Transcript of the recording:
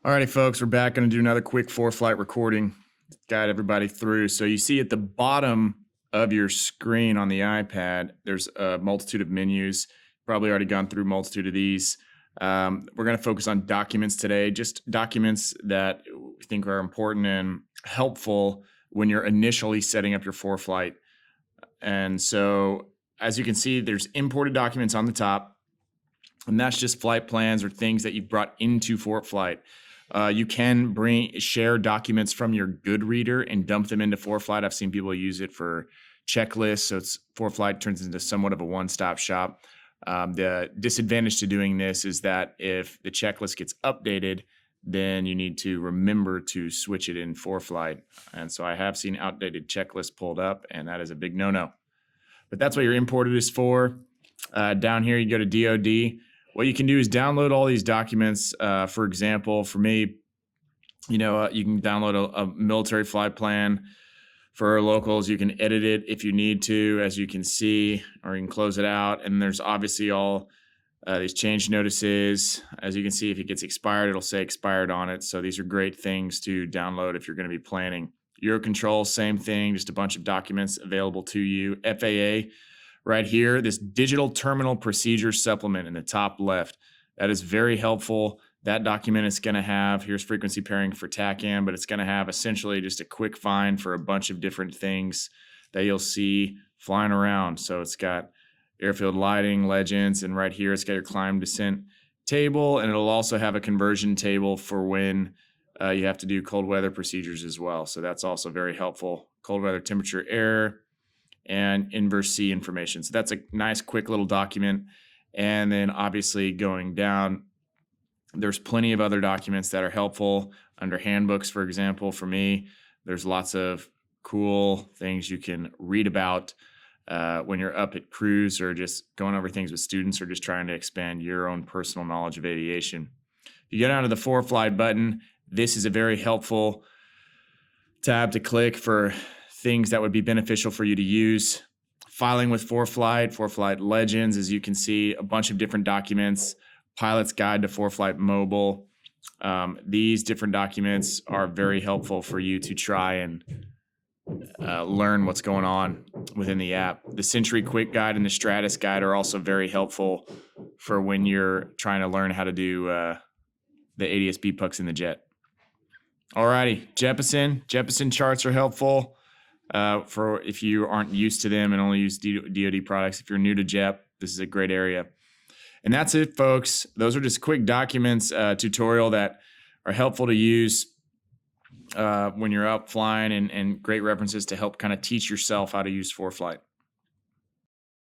Alrighty, folks, we're back. Going to do another quick ForeFlight recording, guide everybody through. So you see at the bottom of your screen on the iPad, there's a multitude of menus. Probably already gone through a multitude of these. We're going to focus on documents today, just documents that we think are important and helpful when you're initially setting up your ForeFlight. And so, as you can see, there's imported documents on the top, and that's just flight plans or things that you've brought into ForeFlight. You can share documents from your good reader and dump them into ForeFlight. I've seen people use it for checklists, so ForeFlight turns into somewhat of a one-stop shop. The disadvantage to doing this is that if the checklist gets updated, then you need to remember to switch it in ForeFlight. And so I have seen outdated checklists pulled up, and that is a big no-no. But that's what your imported is for. Down here, you go to DoD. What you can do is download all these documents. For example, for me, you can download a military flight plan for locals. You can edit it if you need to, as you can see, or you can close it out. And there's obviously all these change notices. As you can see, if it gets expired, it'll say expired on it. So these are great things to download if you're going to be planning. Eurocontrol, same thing, just a bunch of documents available to you. FAA. Right here, this digital terminal procedure supplement in the top left. That is very helpful. That document is going to have, here's frequency pairing for TACAM, but it's going to have essentially just a quick find for a bunch of different things that you'll see flying around. So it's got airfield lighting, legends, and right here it's got your climb descent table, and it'll also have a conversion table for when you have to do cold weather procedures as well. So that's also very helpful. Cold weather temperature error and inverse C information. So that's a nice quick little document. And then obviously going down, there's plenty of other documents that are helpful under handbooks. For example, for me, there's lots of cool things you can read about when you're up at cruise or just going over things with students or just trying to expand your own personal knowledge of aviation. If you go down to the ForeFlight button, this is a very helpful tab to click for things that would be beneficial for you to use. Filing with ForeFlight, ForeFlight Legends, as you can see, a bunch of different documents, Pilot's Guide to ForeFlight Mobile. These different documents are very helpful for you to try and learn what's going on within the app. The Century Quick Guide and the Stratus Guide are also very helpful for when you're trying to learn how to do the ADS-B pucks in the jet. Alrighty, Jeppesen charts are helpful. For if you aren't used to them and only use DoD products. If you're new to JEP, this is a great area. And that's it, folks. Those are just quick documents tutorial that are helpful to use when you're out flying and great references to help kind of teach yourself how to use ForeFlight.